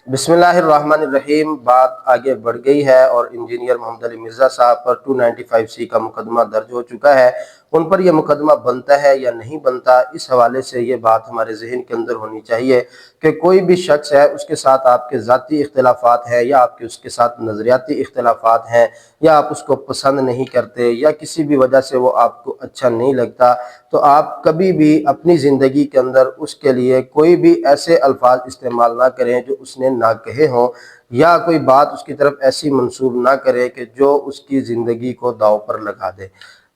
बिस्मिल्लाहिर्रहमानिर्रहीम। बात आगे बढ़ गई है और इंजीनियर मोहम्मद अली मिर्ज़ा साहब पर 295C का मुकदमा दर्ज हो चुका है। उन पर यह मुकदमा बनता है या नहीं बनता, इस हवाले से ये बात हमारे जहन के अंदर होनी चाहिए कि कोई भी शख्स है, उसके साथ आपके ज़ाती इख्तिलाफ़ात हैं या आपके उसके साथ नज़रियाती इख्तिलाफ़ात हैं या आप उसको पसंद नहीं करते या किसी भी वजह से वो आपको अच्छा नहीं लगता, तो आप कभी भी अपनी ज़िंदगी के अंदर उसके लिए कोई भी ऐसे अल्फाज इस्तेमाल ना करें जो उसने ना कहे हों, या कोई बात उसकी तरफ ऐसी मंसूब ना करें कि जो उसकी ज़िंदगी को दाव पर लगा दे।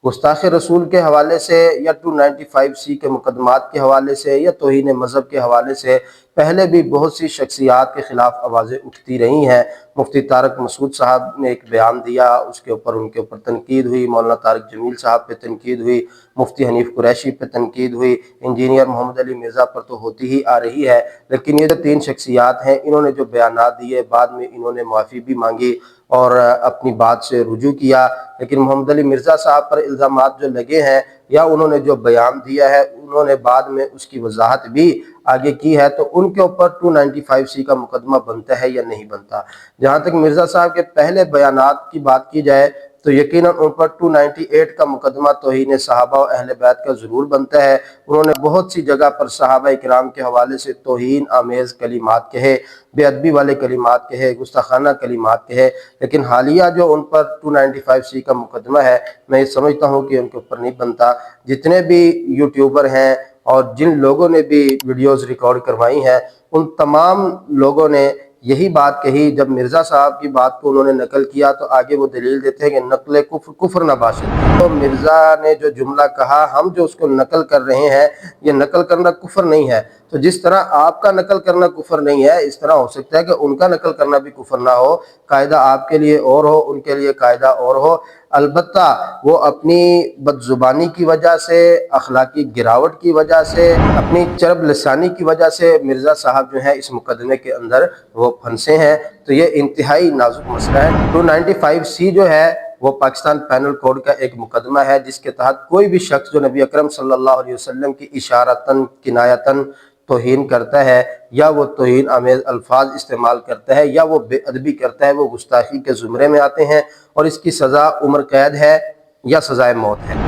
गुस्ताख़ रसूल के हवाले से या 295C के मुकदमात के हवाले से या तौहीन मज़हब के हवाले से पहले भी बहुत सी शख्सियात के ख़िलाफ़ आवाज़ें उठती रही हैं। मुफ्ती तारक मसूद साहब ने एक बयान दिया, उसके ऊपर उनके ऊपर तनकीद हुई। मौलाना तारिक जमील साहब पे तनकीद हुई, मुफ्ती हनीफ कुरैशी पे तनकीद हुई, इंजीनियर मोहम्मद अली मिर्ज़ा पर तो होती ही आ रही है। लेकिन ये जो तीन शख्सियात हैं, इन्होंने जो बयानात दिए, बाद में इन्होंने माफ़ी भी मांगी और अपनी बात से रुजू किया। लेकिन मोहम्मद अली मिर्ज़ा साहब पर इल्ज़ामात जो लगे हैं या उन्होंने जो बयान दिया है, उन्होंने बाद में उसकी वजाहत भी आगे की है, तो उनके ऊपर 295C का मुकदमा बनता है या नहीं बनता। जहाँ तक मिर्ज़ा साहब के पहले बयानात की बात की जाए तो यकीनन उन पर 298 का मुकदमा तौहीन सहाबा और अहले बैत का ज़रूर बनता है। उन्होंने बहुत सी जगह पर सहाबा इकराम के हवाले से तौहीन आमेज़ कलिमात कहे, बेअदबी वाले कलिमात कहे, गुस्ताखाना कलिमात कहे। लेकिन हालिया जो उन पर 295C का मुकदमा है, मैं ये समझता हूँ कि उनके ऊपर नहीं बनता। जितने भी यूट्यूबर हैं और जिन लोगों ने भी वीडियोज़ रिकॉर्ड करवाई हैं, उन तमाम लोगों ने यही बात कही। जब मिर्ज़ा साहब की बात को उन्होंने नकल किया तो आगे वो दलील देते हैं कि नकल कुफ्र कुफ्र न बाशिद। तो मिर्ज़ा ने जो जुमला कहा, हम जो उसको नकल कर रहे हैं, ये नकल करना कुफ्र नहीं है। तो जिस तरह आपका नकल करना कुफ्र नहीं है, इस तरह हो सकता है कि उनका नकल करना भी कुफ्र ना हो। कायदा आपके लिए और हो, उनके लिए कायदा और हो। अलबत्ता वो अपनी बदजुबानी की वजह से, अखलाकी गिरावट की वजह से, अपनी चरब लसानी की वजह से मिर्ज़ा साहब जो है इस मुकदमे के अंदर वो फंसे हैं। तो ये इंतहाई नाजुक मसला है। 295C जो है वो पाकिस्तान पैनल कोड का एक मुकदमा है, जिसके तहत कोई भी शख्स जो नबी अकरम सल्लल्लाहु अलैहि वसल्लम की इशारतन किनायतन तौहीन करता है या वो तौहीन आमेज़ अल्फाज इस्तेमाल करता है या वो बेअदबी करता है, वो गुस्ताखी के ज़ुमरे में आते हैं और इसकी सज़ा उम्र कैद है या सज़ाए मौत है।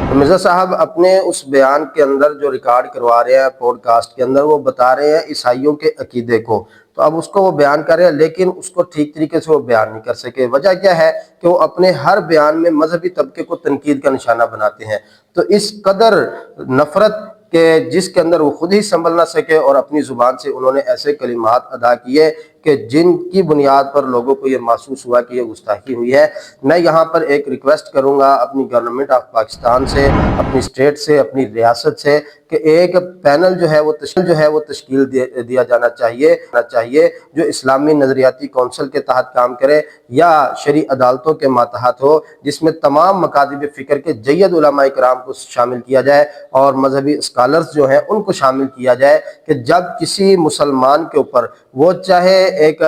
तो मिर्ज़ा साहब अपने उस बयान के अंदर जो रिकॉर्ड करवा रहे हैं पॉडकास्ट के अंदर, वो बता रहे हैं ईसाइयों के अकीदे को। तो अब उसको वो बयान कर रहे हैं, लेकिन उसको ठीक तरीके से वो बयान नहीं कर सके। वजह क्या है कि वो अपने हर बयान में मजहबी तबके को तनकीद का निशाना बनाते हैं। तो इस कदर नफरत के जिसके अंदर वो खुद ही संभल ना सके और अपनी ज़ुबान से उन्होंने ऐसे कलिमात अदा किए कि जिनकी बुनियाद पर लोगों को ये महसूस हुआ कि ये गुस्ताखी हुई है। मैं यहाँ पर एक रिक्वेस्ट करूँगा अपनी गवर्नमेंट ऑफ पाकिस्तान से, अपनी स्टेट से, अपनी रियासत से, कि एक पैनल जो है वो तश्कील दिया जाना चाहिए जो इस्लामी नज़रियाती कौंसल के तहत काम करे या शरी अदालतों के मातहत हो, जिसमें तमाम मकातिब फ़िक्र के जय्यद उलमा इकराम को शामिल किया जाए और मजहबी स्कॉलर्स जो हैं उनको शामिल किया जाए कि जब किसी मुसलमान के ऊपर, वो चाहे एक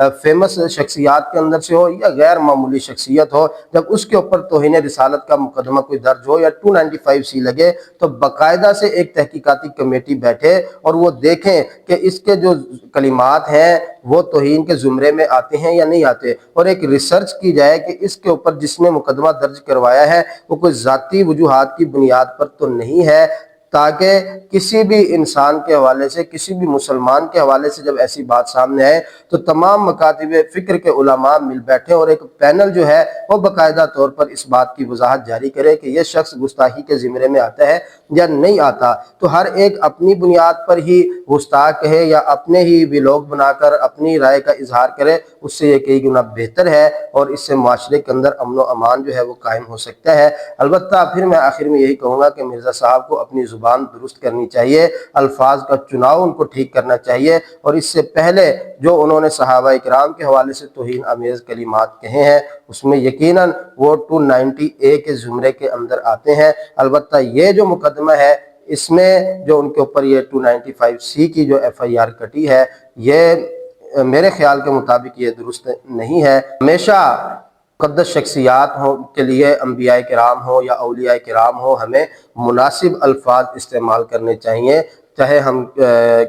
फेमस शख्सियात के अंदर से हो या गैर मामूली शख्सियत हो, जब उसके ऊपर तौहीन रिसालत का मुकदमा कोई दर्ज हो या 295C लगे, तो बाकायदा से एक तहकीकाती कमेटी बैठे और वो देखें कि इसके जो कलिमात हैं वो तौहीन के ज़ुमरे में आते हैं या नहीं आते, और एक रिसर्च की जाए कि इसके ऊपर जिसने मुकदमा दर्ज करवाया है वो कोई ज़ाती वजूहात की बुनियाद पर तो नहीं है, ताकि किसी भी इंसान के हवाले से, किसी भी मुसलमान के हवाले से जब ऐसी बात सामने आए तो तमाम मकातिब फ़िक्र के उलमा मिल बैठे और एक पैनल जो है वो बाकायदा तौर पर इस बात की वजाहत जारी करे कि यह शख्स गुस्ताखी के ज़िम्मे में आता है या नहीं आता। तो हर एक अपनी बुनियाद पर ही गुस्ताख कहे या अपने ही व्लॉग बनाकर अपनी राय का इजहार करे, उससे ये कई गुना बेहतर है और इससे माशरे के अंदर अमन व अमान जो है वो कायम हो सकता है। अलबत्ता फिर मैं आखिर में यही कहूँगा कि मिर्ज़ा साहब को अपनी ज़ुबान दुरुस्त करनी चाहिए, अल्फाज का चुनाव उनको ठीक करना चाहिए, और इससे पहले जो उन्होंने सहाबा इकराम के हवाले से तौहीन आमेज़ कलिमात कहे हैं उसमें यकीनन वो 290A के ज़ुमरे के अंदर आते हैं। अलबत्ता ये जो मुकदमा है इसमें जो उनके ऊपर ये 295C की जो FIR कटी है, ये मेरे ख्याल के मुताबिक ये दुरुस्त नहीं है। हमेशा मुक़द्दस शख्सियात हो के लिए, अंबिया किराम हो या औलिया किराम हो, हमें मुनासिब अल्फाज इस्तेमाल करने चाहिए چاہے ہم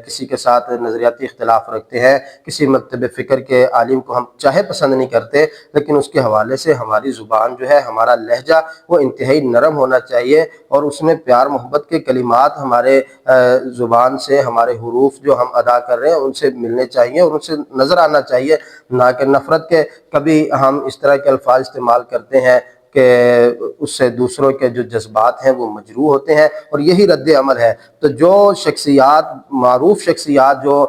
کسی کے ساتھ نظریاتی اختلاف رکھتے ہیں، کسی مکتب فکر کے عالم کو ہم چاہے پسند نہیں کرتے، لیکن اس کے حوالے سے ہماری زبان جو ہے، ہمارا لہجہ وہ انتہائی نرم ہونا چاہیے، اور اس میں پیار محبت کے کلمات ہمارے زبان سے، ہمارے حروف جو ہم ادا کر رہے ہیں ان سے ملنے چاہیے اور ان سے نظر آنا چاہیے، نہ کہ نفرت کے کبھی ہم اس طرح کے الفاظ استعمال کرتے ہیں کہ اس سے دوسروں کے جو جذبات ہیں وہ مجروح ہوتے ہیں، اور یہی رد عمل ہے۔ تو جو شخصیات، معروف شخصیات جو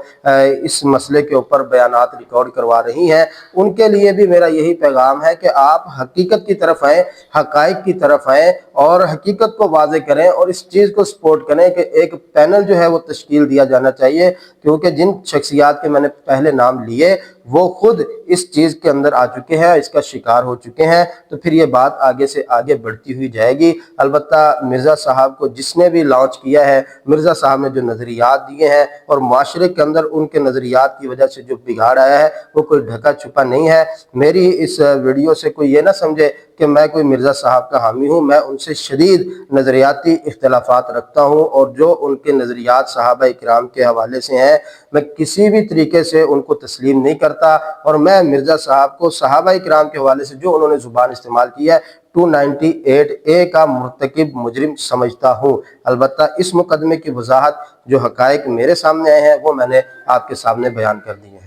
اس مسئلے کے اوپر بیانات ریکارڈ کروا رہی ہیں، ان کے لیے بھی میرا یہی پیغام ہے کہ آپ حقیقت کی طرف آئیں، حقائق کی طرف آئیں اور حقیقت کو واضح کریں، اور اس چیز کو سپورٹ کریں کہ ایک پینل جو ہے وہ تشکیل دیا جانا چاہیے، کیونکہ جن شخصیات کے میں نے پہلے نام لیے وہ خود اس چیز کے اندر آ چکے ہیں، اس کا شکار ہو چکے ہیں، تو پھر یہ بات آگے سے آگے بڑھتی ہوئی جائے گی۔ البتہ مرزا صاحب کو جس نے بھی لانچ کیا ہے، مرزا صاحب نے جو نظریات دیے ہیں اور معاشرے کے اندر ان کے نظریات کی وجہ سے جو بگاڑ آیا ہے وہ کوئی ڈھکا چھپا نہیں ہے۔ میری اس ویڈیو سے کوئی یہ نہ سمجھے کہ میں کوئی مرزا صاحب کا حامی ہوں، میں ان سے شدید نظریاتی اختلافات رکھتا ہوں، اور جو ان کے نظریات صحابہ کرام کے حوالے سے ہیں میں کسی بھی طریقے سے ان کو تسلیم نہیں کرتا، اور میں مرزا صاحب کو صحابہ کرام کے حوالے سے جو انہوں نے زبان استعمال کی ہے 298A کا مرتکب مجرم سمجھتا ہوں۔ البتہ اس مقدمے کی وضاحت جو حقائق میرے سامنے آئے ہیں وہ میں نے آپ کے سامنے بیان کر دی ہیں۔